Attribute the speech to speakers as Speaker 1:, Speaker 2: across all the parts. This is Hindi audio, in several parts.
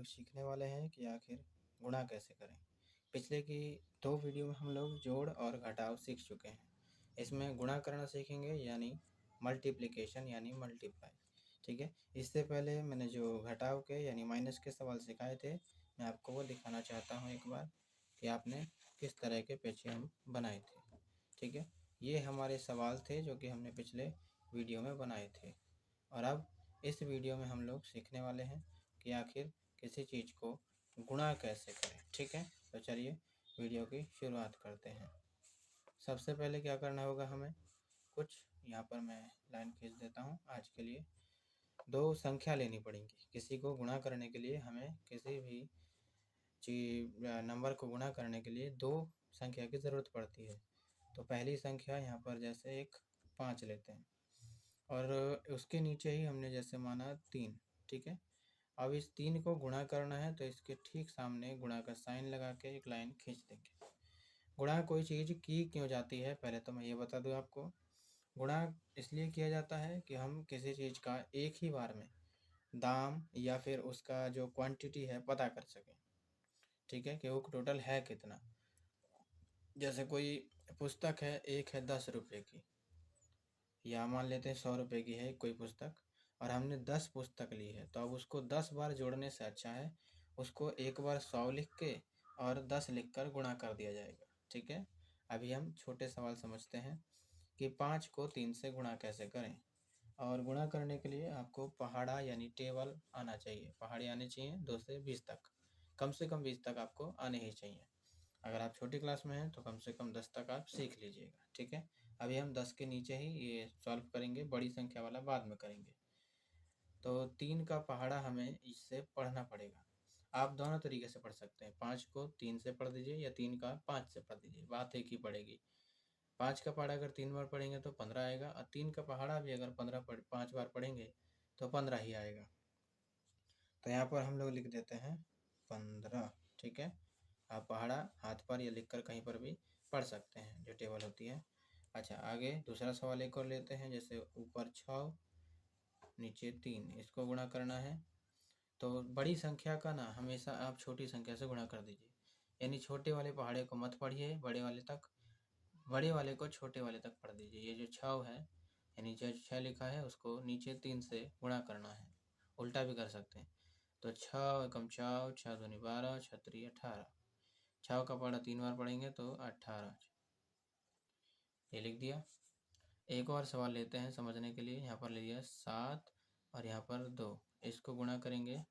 Speaker 1: लोग सीखने वाले हैं कि आखिर गुणा कैसे करें। पिछले की 2 वीडियो में हम लोग जोड़ और घटाव सीख चुके हैं। इसमें गुणा करना सीखेंगे यानी मल्टीप्लिकेशन यानी मल्टीप्लाई। ठीक है, इससे पहले मैंने जो घटाव के यानी माइनस के सवाल सिखाए थे, मैं आपको वो दिखाना चाहता हूँ एक बार कि आपने किस तरह के पेचे हम बनाए थे। ठीक है, ये हमारे सवाल थे जो कि हमने पिछले वीडियो में बनाए थे। और अब इस वीडियो में हम लोग सीखने वाले हैं कि आखिर किसी चीज़ को गुणा कैसे करें। ठीक है, तो चलिए वीडियो की शुरुआत करते हैं। सबसे पहले क्या करना होगा, हमें कुछ यहाँ पर मैं लाइन खींच देता हूँ। आज के लिए 2 संख्या लेनी पड़ेंगी। किसी को गुणा करने के लिए हमें किसी भी नंबर को गुणा करने के लिए 2 संख्या की ज़रूरत पड़ती है। तो पहली संख्या यहाँ पर जैसे एक 5 लेते हैं और उसके नीचे ही हमने जैसे माना 3। ठीक है, अब इस 3 को गुणा करना है तो इसके ठीक सामने गुणा का साइन लगा के एक लाइन खींच देंगे। गुणा कोई चीज़ की क्यों जाती है, पहले तो मैं ये बता दूं आपको। गुणा इसलिए किया जाता है कि हम किसी चीज़ का एक ही बार में दाम या फिर उसका जो क्वांटिटी है पता कर सकें। ठीक है, कि वो टोटल है कितना। जैसे कोई पुस्तक है, एक है 10 रुपये की, या मान लेते हैं 100 रुपये की है कोई पुस्तक और हमने 10 पुस्तक ली है, तो अब उसको 10 बार जोड़ने से अच्छा है उसको एक बार 100 लिख के और 10 लिख कर गुणा कर दिया जाएगा। ठीक है, अभी हम छोटे सवाल समझते हैं कि 5 को 3 से गुणा कैसे करें। और गुणा करने के लिए आपको पहाड़ा यानी टेबल आना चाहिए। पहाड़े आने चाहिए 2 से 20 तक, कम से कम 20 तक आपको आने ही चाहिए। अगर आप छोटी क्लास में हैं तो कम से कम 10 तक आप सीख लीजिएगा। ठीक है, अभी हम 10 के नीचे ही ये सॉल्व करेंगे, बड़ी संख्या वाला बाद में करेंगे। तो 3 का पहाड़ा हमें इससे पढ़ना पड़ेगा। आप दोनों तरीके से पढ़ सकते हैं, 5 को 3 से पढ़ दीजिए या 3 का 5 से पढ़ दीजिए, बात एक ही पड़ेगी। 5 का पहाड़ा अगर 3 बार पढ़ेंगे तो 15 आएगा और 3 का पहाड़ा भी अगर 5 बार पढ़ेंगे तो 15 ही आएगा। तो यहाँ पर हम लोग लिख देते हैं 15। ठीक है, आप पहाड़ा हाथ पर या लिखकर कहीं पर भी पढ़ सकते हैं, जो टेबल होती है। अच्छा, आगे दूसरा सवाल एक और लेते हैं। जैसे ऊपर 6 नीचे 3, इसको गुणा करना है। तो बड़ी संख्या का ना हमेशा आप छोटी संख्या से गुणा कर दीजिए, यानी छोटे वाले पहाड़े को मत पढ़िए, बड़े वाले को छोटे वाले तक पढ़ दीजिए। ये जो 6 है यानी जो 6 लिखा है उसको नीचे 3 से गुणा करना है, उल्टा भी कर सकते हैं। तो 6 एकम 6, 6 दूनी 12, 6 3 18। 6 का पहाड़ा 3 बार पढ़ेंगे तो 18, ये लिख दिया। एक और सवाल लेते हैं समझने के लिए। यहाँ पर ले लिया 7 और यहाँ पर 2, इसको गुणा करेंगे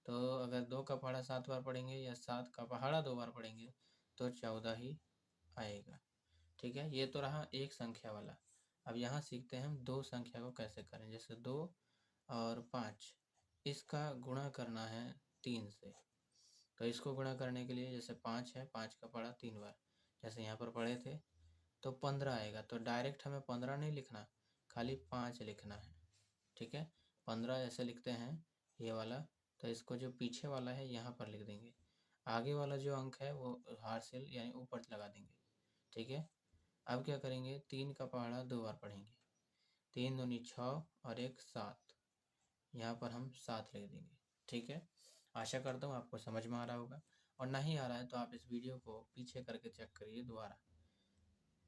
Speaker 1: तो अगर 2 का पहाड़ा 7 बार पढ़ेंगे या 7 का पहाड़ा 2 बार पढ़ेंगे तो 14 ही आएगा। ठीक है, ये तो रहा एक संख्या वाला। अब यहाँ सीखते हैं हम 2 संख्या को कैसे करें। जैसे 2 और 5, इसका गुणा करना है 3 से। तो इसको गुणा करने के लिए जैसे 5 है, 5 का पहाड़ा 3 बार, जैसे यहाँ पर पढ़े थे, तो 15 आएगा। तो डायरेक्ट हमें 15 नहीं लिखना, खाली 5 लिखना है। ठीक है, 15 ऐसे लिखते हैं ये वाला। तो इसको जो पीछे वाला है यहाँ पर लिख देंगे, आगे वाला जो अंक है वो हार्सिल यानी ऊपर लगा देंगे। ठीक है, अब क्या करेंगे, 3 का पहाड़ा 2 बार पढ़ेंगे, 3 दूनी 6 और 1 7, यहाँ पर हम 7 लिख देंगे। ठीक है, आशा करता हूँ आपको समझ में आ रहा होगा, और नहीं आ रहा है तो आप इस वीडियो को पीछे करके चेक करिए,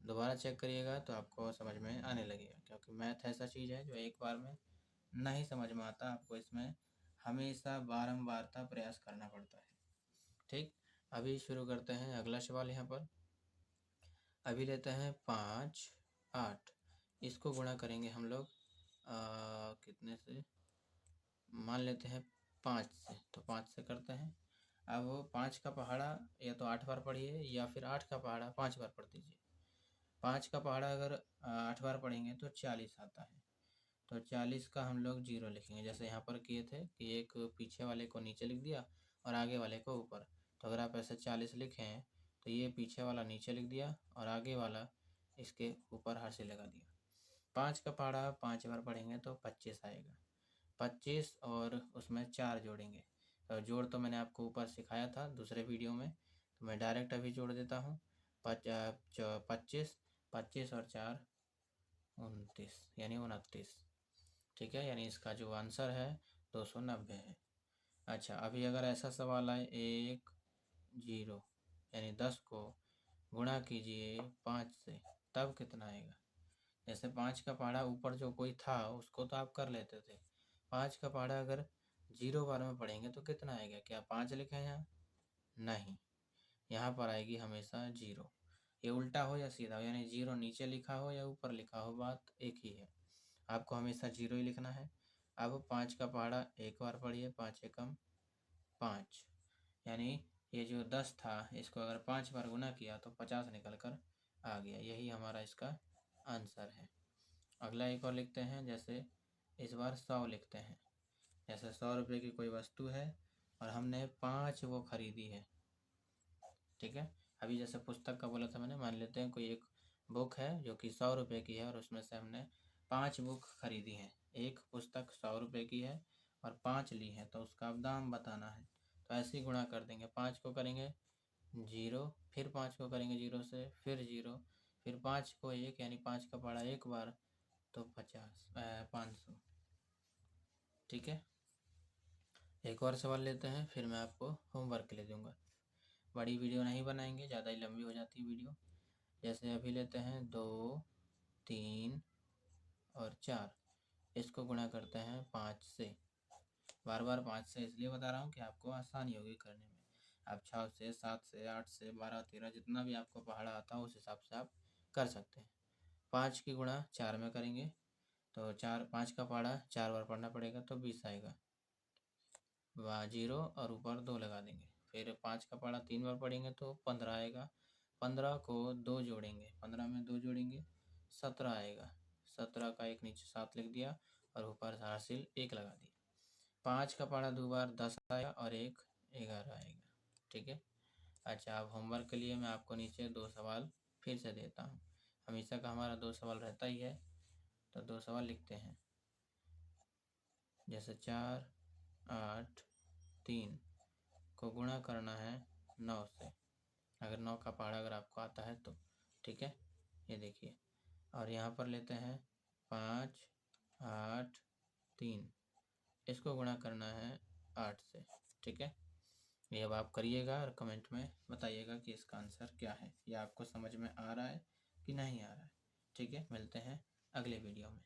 Speaker 1: दोबारा चेक करिएगा तो आपको समझ में आने लगेगा। क्योंकि मैथ ऐसा चीज़ है जो एक बार में नहीं समझ में आता, आपको इसमें हमेशा बारंबारता प्रयास करना पड़ता है। ठीक, अभी शुरू करते हैं अगला सवाल। यहाँ पर अभी लेते हैं 5 8, इसको गुणा करेंगे हम लोग कितने से, मान लेते हैं 5 से, तो 5 से करते हैं। अब 5 का पहाड़ा या तो 8 बार पढ़िए या फिर 8 का पहाड़ा 5 बार पढ़ दीजिए। 5 का पहाड़ा अगर 8 बार पढ़ेंगे तो 40 आता है। तो 40 का हम लोग 0 लिखेंगे, जैसे यहाँ पर किए थे कि एक पीछे वाले को नीचे लिख दिया और आगे वाले को ऊपर। तो अगर आप ऐसे 40 लिखें तो ये पीछे वाला नीचे लिख दिया और आगे वाला इसके ऊपर हाशिए लगा दिया। 5 का पहाड़ा 5 बार पढ़ेंगे तो 25 आएगा। 25 और उसमें 4 जोड़ेंगे। तो जोड़ तो मैंने आपको ऊपर सिखाया था दूसरे वीडियो में, तो मैं डायरेक्ट अभी जोड़ देता हूँ। 25, 25 और 4 29 यानी 29। ठीक है, यानी इसका जो आंसर है 290 है। अच्छा, अभी अगर ऐसा सवाल आए 1 0 यानी 10 को गुणा कीजिए 5 से, तब कितना आएगा। जैसे 5 का पहाड़ा ऊपर जो कोई था उसको तो आप कर लेते थे, 5 का पहाड़ा अगर 0 बार में पढ़ेंगे तो कितना आएगा। क्या 5 लिखे हैं यहाँ? नहीं, यहाँ पर आएगी हमेशा 0। ये उल्टा हो या सीधा हो, यानी 0 नीचे लिखा हो या ऊपर लिखा हो, बात एक ही है। आपको हमेशा 0 ही लिखना है। अब 5 का पहाड़ा एक बार पढ़िए, 5 एकम 5, यानी ये जो 10 था इसको अगर 5 बार गुना किया तो 50 निकल कर आ गया। यही हमारा इसका आंसर है। अगला एक और लिखते हैं, जैसे इस बार 100 लिखते हैं। जैसे 100 रुपये की कोई वस्तु है और हमने 5 वो खरीदी है, ठीक है। अभी जैसे पुस्तक का बोला था मैंने, मान लेते हैं कोई एक बुक है जो कि 100 रुपये की है और उसमें से हमने 5 बुक खरीदी हैं। एक पुस्तक 100 रुपये की है और 5 ली हैं, तो उसका अब दाम बताना है। तो ऐसे ही गुणा कर देंगे, 5 को करेंगे 0, फिर 5 को करेंगे 0 से, फिर 0, फिर 5 को 1, यानी 5 का पड़ा एक बार तो 500, ठीक है। एक और सवाल लेते हैं, फिर मैं आपको होमवर्क ले दूँगा। बड़ी वीडियो नहीं बनाएंगे, ज़्यादा ही लंबी हो जाती है वीडियो। जैसे अभी लेते हैं 2 3 और 4, इसको गुणा करते हैं 5 से। बार बार 5 से इसलिए बता रहा हूँ कि आपको आसानी होगी करने में। आप 6 से, 7 से, 8 से, 12 13 जितना भी आपको पहाड़ा आता हो उस हिसाब से आप कर सकते हैं। 5 की गुणा 4 में करेंगे तो 5 का पहाड़ा 4 बार पढ़ना पड़ेगा तो 20 आएगा। 0 और ऊपर 2 लगा देंगे। फिर 5 का पहाड़ा 3 बार पढ़ेंगे तो 15 आएगा। 15 को 2 जोड़ेंगे, 15 में 2 जोड़ेंगे 17 आएगा। 17 का एक नीचे 7 लिख दिया और ऊपर हासिल 1 लगा दिया। 5 का पहाड़ा 2 बार 10 आएगा और 1 11 आएगा, ठीक है। अच्छा, अब होमवर्क के लिए मैं आपको नीचे 2 सवाल फिर से देता हूँ। हमेशा का हमारा 2 सवाल रहता ही है, तो 2 सवाल लिखते हैं। जैसे 4 8 3 को गुणा करना है 9 से, अगर 9 का पहाड़ा अगर आपको आता है तो, ठीक है। ये देखिए, और यहाँ पर लेते हैं 5 8 3, इसको गुणा करना है 8 से, ठीक है। ये अब आप करिएगा और कमेंट में बताइएगा कि इसका आंसर क्या है, या आपको समझ में आ रहा है कि नहीं आ रहा है, ठीक है। मिलते हैं अगले वीडियो में।